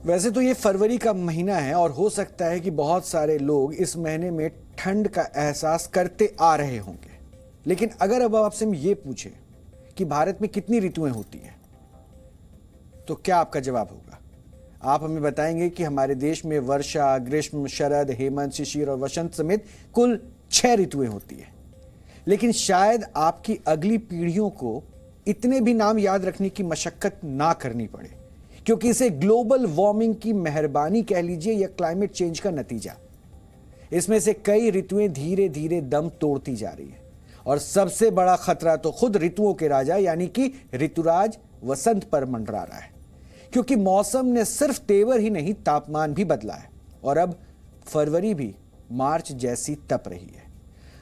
वैसे तो ये फरवरी का महीना है और हो सकता है कि बहुत सारे लोग इस महीने में ठंड का एहसास करते आ रहे होंगे, लेकिन अगर अब आपसे हम ये पूछें कि भारत में कितनी ऋतुएं होती हैं, तो क्या आपका जवाब होगा? आप हमें बताएंगे कि हमारे देश में वर्षा, ग्रीष्म, शरद, हेमंत, शिशिर और वसंत समेत कुल 6 ऋतुएं होती हैं। लेकिन शायद आपकी अगली पीढ़ियों को इतने भी नाम याद रखने की मशक्कत ना करनी पड़े, क्योंकि इसे ग्लोबल वार्मिंग की मेहरबानी कह लीजिए या क्लाइमेट चेंज का नतीजा। इसमें से कई ऋतुएं धीरे धीरे दम तोड़ती जा रही है और सबसे बड़ा खतरा तो खुद ऋतुओं के राजा यानी कि ऋतुराज वसंत पर मंडरा रहा है, क्योंकि मौसम ने सिर्फ तेवर ही नहीं तापमान भी बदला है और अब फरवरी भी मार्च जैसी तप रही है।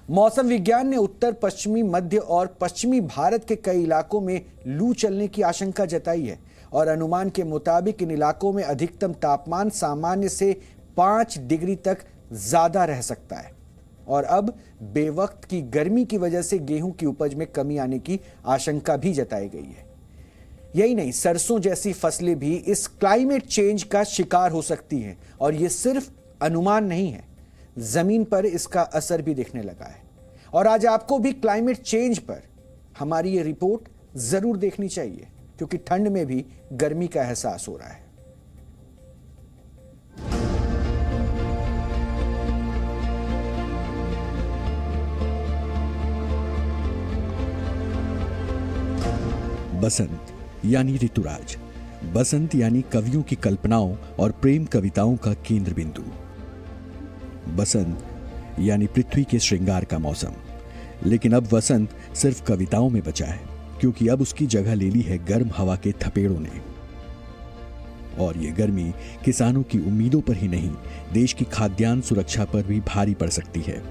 मौसम विज्ञान ने उत्तर पश्चिमी, मध्य और पश्चिमी भारत के कई इलाकों में लू चलने की आशंका जताई है और अनुमान के मुताबिक इन इलाकों में अधिकतम तापमान सामान्य से 5 डिग्री तक ज्यादा रह सकता है और अब बेवक्त की गर्मी की वजह से गेहूं की उपज में कमी आने की आशंका भी जताई गई है। यही नहीं, सरसों जैसी फसलें भी इस क्लाइमेट चेंज का शिकार हो सकती हैं और ये सिर्फ अनुमान नहीं है, जमीन पर इसका असर भी दिखने लगा है। और आज आपको भी क्लाइमेट चेंज पर हमारी ये रिपोर्ट जरूर देखनी चाहिए, क्योंकि ठंड में भी गर्मी का एहसास हो रहा है। बसंत यानी ऋतुराज, बसंत यानी कवियों की कल्पनाओं और प्रेम कविताओं का केंद्र बिंदु। बसंत यानी पृथ्वी के श्रृंगार का मौसम। लेकिन अब वसंत सिर्फ कविताओं में बचा है, क्योंकि अब उसकी जगह ले ली है गर्म हवा के थपेड़ों ने। और ये गर्मी किसानों की उम्मीदों पर ही नहीं, देश की खाद्यान्न सुरक्षा पर भी भारी पड़ सकती है,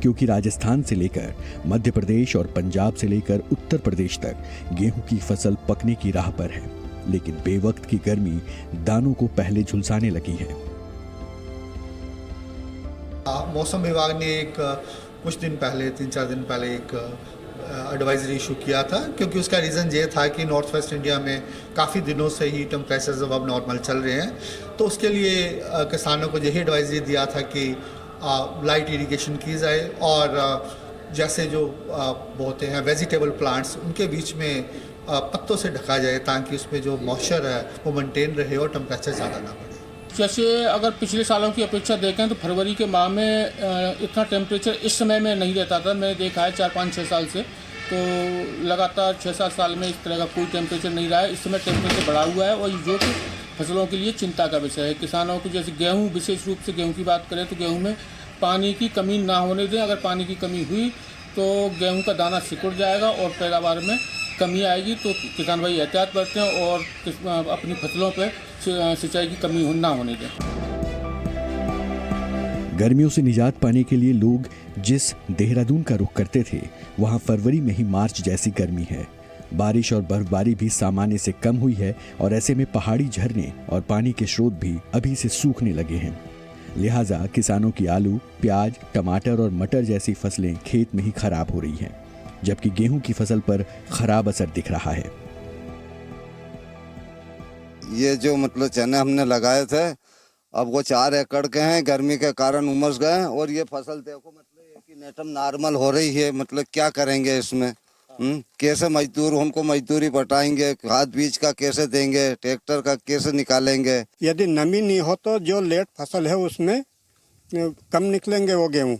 क्योंकि राजस्थान से लेकर मध्य प्रदेश और पंजाब से लेकर उत्तर प्रदेश तक गेहूं की फसल पकने की राह पर है। लेकिन बेवक्त की गर्मी दानों को पहले झुलसाने लगी है। मौसम विभाग ने कुछ दिन पहले, 3-4 दिन पहले एक एडवाइजरी इशू किया था, क्योंकि उसका रीज़न ये था कि नॉर्थ वेस्ट इंडिया में काफ़ी दिनों से ही टेम्परेचर्स अब नॉर्मल चल रहे हैं। तो उसके लिए किसानों को यही एडवाइजरी दिया था कि लाइट इरिगेशन की जाए और जैसे जो बोते हैं वेजिटेबल प्लांट्स, उनके बीच में पत्तों से ढका जाए ताकि उसमें जो मॉइस्चर है वो मेंटेन रहे और टेम्परेचर ज़्यादा ना बढ़े। जैसे अगर पिछले सालों की अपेक्षा देखें तो फरवरी के माह में इतना टेम्परेचर इस समय में नहीं रहता था। मैंने देखा है 4-5-6 साल से, तो लगातार 6-7 साल में इस तरह का कोई टेम्परेचर नहीं रहा है। इस समय टेम्परेचर बढ़ा हुआ है और जो कि फसलों के लिए चिंता का विषय है। किसानों को जैसे गेहूं, विशेष रूप से गेहूं की बात करें तो गेहूं में पानी की कमी ना होने दें। अगर पानी की कमी हुई तो गेहूं का दाना सिकुड़ जाएगा और पैदावार में कमी आएगी। तो किसान भाई एहतियात बरतें और अपनी फसलों पर सिंचाई की कमी ना होने दें। गर्मियों से निजात पाने के लिए लोग जिस देहरादून का रुख करते थे, वहां फरवरी में ही मार्च जैसी गर्मी है। बारिश और बर्फबारी भी सामान्य से कम हुई है और ऐसे में पहाड़ी झरने और पानी के स्रोत भी अभी से सूखने लगे हैं। लिहाजा किसानों की आलू, प्याज, टमाटर और मटर जैसी फसलें खेत में ही खराब हो रही हैं, जबकि गेहूं की फसल पर खराब असर दिख रहा है। ये जो मतलब चने हमने लगाए थे, अब वो 4 एकड़ के हैं, गर्मी के कारण उमस गए और ये फसल देखो मतलब कि नेटम नॉर्मल हो रही है। मतलब क्या करेंगे इसमें? कैसे मजदूर, हमको मजदूरी बटाएंगे, खाद बीज का कैसे देंगे, ट्रैक्टर का कैसे निकालेंगे? यदि नमी नहीं हो तो जो लेट फसल है उसमें कम निकलेंगे वो गेहूँ,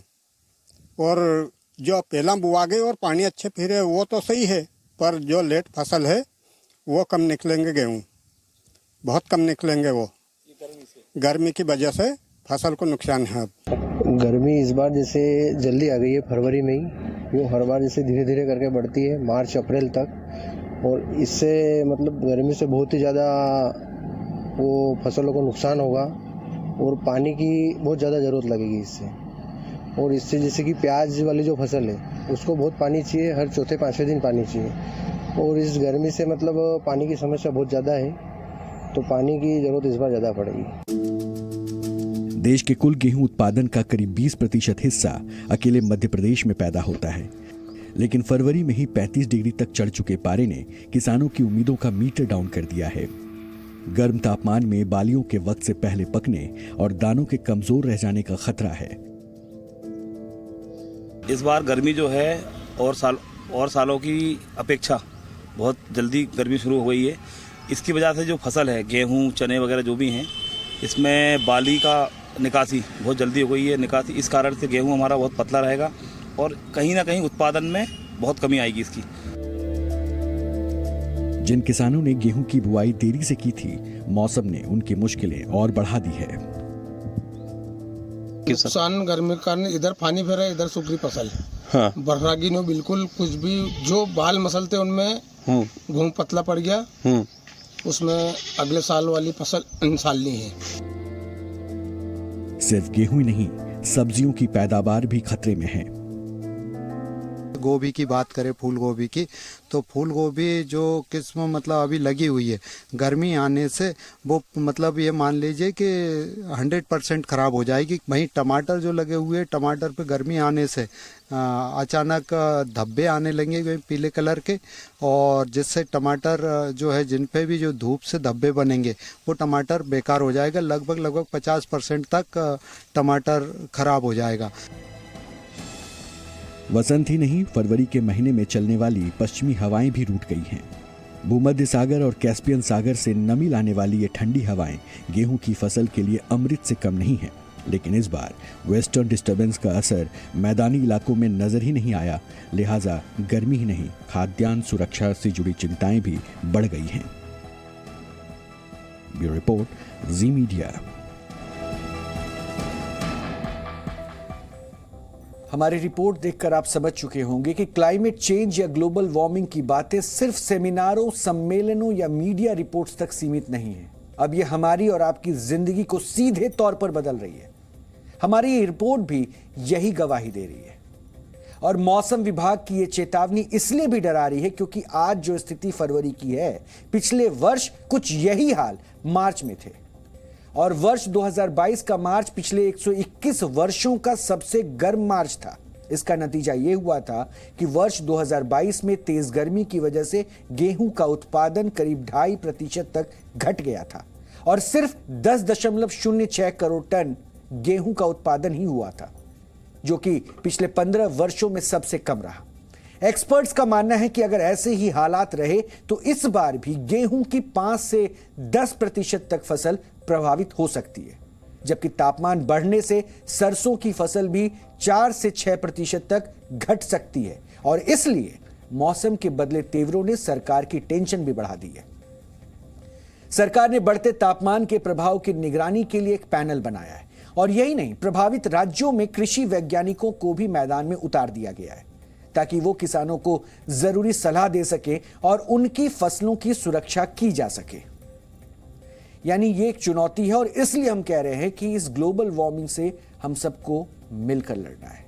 और जो पहला बुआ गए और पानी अच्छे फिरे वो तो सही है, पर जो लेट फसल है वो कम निकलेंगे गेहूँ, बहुत कम निकलेंगे वो। गर्मी की वजह से फसल को नुकसान है। गर्मी इस बार जैसे जल्दी आ गई है, फरवरी में ही। वो हर बार जैसे धीरे धीरे करके बढ़ती है मार्च अप्रैल तक, और इससे मतलब गर्मी से बहुत ही ज़्यादा वो फसलों को नुकसान होगा और पानी की बहुत ज़्यादा ज़रूरत लगेगी इससे। और इससे जैसे कि प्याज वाली जो फसल है उसको बहुत पानी चाहिए, हर चौथे 5वें दिन पानी चाहिए, और इस गर्मी से मतलब पानी की समस्या बहुत ज़्यादा है, तो पानी की ज़रूरत इस बार ज़्यादा पड़ेगी। देश के कुल गेहूं उत्पादन का करीब 20% हिस्सा अकेले मध्य प्रदेश में पैदा होता है, लेकिन फरवरी में ही 35 डिग्री तक चढ़ चुके पारे ने किसानों की उम्मीदों का मीटर डाउन कर दिया है। गर्म तापमान में बालियों के वक्त से पहले पकने और दानों के कमजोर रह जाने का खतरा है। इस बार गर्मी जो है और सालों की अपेक्षा बहुत जल्दी गर्मी शुरू हो गई है। इसकी वजह से जो फसल है, गेहूं, चने वगैरह जो भी हैं, इसमें बाली का निकासी बहुत जल्दी हो गई है। निकासी इस कारण से गेहूं हमारा बहुत पतला रहेगा और कहीं ना कहीं उत्पादन में बहुत कमी आएगी इसकी। जिन किसानों ने गेहूं की बुआई देरी से की थी, मौसम ने उनकी मुश्किलें और बढ़ा दी है। किसान गर्मी के कारण इधर पानी फेरा, इधर सूख रही फसल। हाँ। बरसागी ने बिल्कुल कुछ भी जो बाल मसलते उनमें गेहूं पतला पड़ गया। उसमें अगले साल वाली फसल इन साल नहीं है। सिर्फ गेहूं ही नहीं, सब्जियों की पैदावार भी खतरे में है। गोभी की बात करें, फूल गोभी की, तो फूल गोभी जो किस्म मतलब अभी लगी हुई है, गर्मी आने से वो मतलब ये मान लीजिए कि 100% खराब हो जाएगी। वहीं टमाटर जो लगे हुए हैं, टमाटर पे गर्मी आने से अचानक धब्बे आने लगेंगे पीले कलर के, और जिससे टमाटर जो है, जिन पे भी जो धूप से धब्बे बनेंगे, वो टमाटर बेकार हो जाएगा। लगभग 50% तक टमाटर खराब हो जाएगा। वसंत ही नहीं, फरवरी के महीने में चलने वाली पश्चिमी हवाएं भी रूठ गई हैं। भूमध्य सागर और कैस्पियन सागर से नमी लाने वाली ये ठंडी हवाएं गेहूं की फसल के लिए अमृत से कम नहीं हैं। लेकिन इस बार वेस्टर्न डिस्टर्बेंस का असर मैदानी इलाकों में नजर ही नहीं आया, लिहाजा गर्मी ही नहीं, खाद्यान्न सुरक्षा से जुड़ी चिंताएं भी बढ़ गई हैं। ब्यूरो रिपोर्ट, जी मीडिया। हमारी रिपोर्ट देखकर आप समझ चुके होंगे कि क्लाइमेट चेंज या ग्लोबल वार्मिंग की बातें सिर्फ सेमिनारों, सम्मेलनों या मीडिया रिपोर्ट्स तक सीमित नहीं है। अब ये हमारी और आपकी जिंदगी को सीधे तौर पर बदल रही है। हमारी ये रिपोर्ट भी यही गवाही दे रही है। और मौसम विभाग की ये चेतावनी इसलिए भी डरा रही है क्योंकि आज जो स्थिति फरवरी की है, पिछले वर्ष कुछ यही हाल मार्च में थे। और वर्ष 2022 का मार्च पिछले 121 वर्षों का सबसे गर्म मार्च था। इसका नतीजा यह हुआ था कि वर्ष 2022 में तेज गर्मी की वजह से गेहूं का उत्पादन करीब 2.5% तक घट गया था और सिर्फ 10.06 करोड़ टन गेहूं का उत्पादन ही हुआ था, जो कि पिछले 15 वर्षों में सबसे कम रहा। एक्सपर्ट्स का मानना है कि अगर ऐसे ही हालात रहे तो इस बार भी गेहूं की 5 से 10% तक फसल प्रभावित हो सकती है, जबकि तापमान बढ़ने से सरसों की फसल भी 4 से 6% तक घट सकती है। और इसलिए मौसम के बदले तेवरों ने सरकार की टेंशन भी बढ़ा दी है। सरकार ने बढ़ते तापमान के प्रभाव की निगरानी के लिए एक पैनल बनाया है और यही नहीं, प्रभावित राज्यों में कृषि वैज्ञानिकों को भी मैदान में उतार दिया गया है ताकि वो किसानों को जरूरी सलाह दे सके और उनकी फसलों की सुरक्षा की जा सके। यानी ये एक चुनौती है और इसलिए हम कह रहे हैं कि इस ग्लोबल वार्मिंग से हम सबको मिलकर लड़ना है।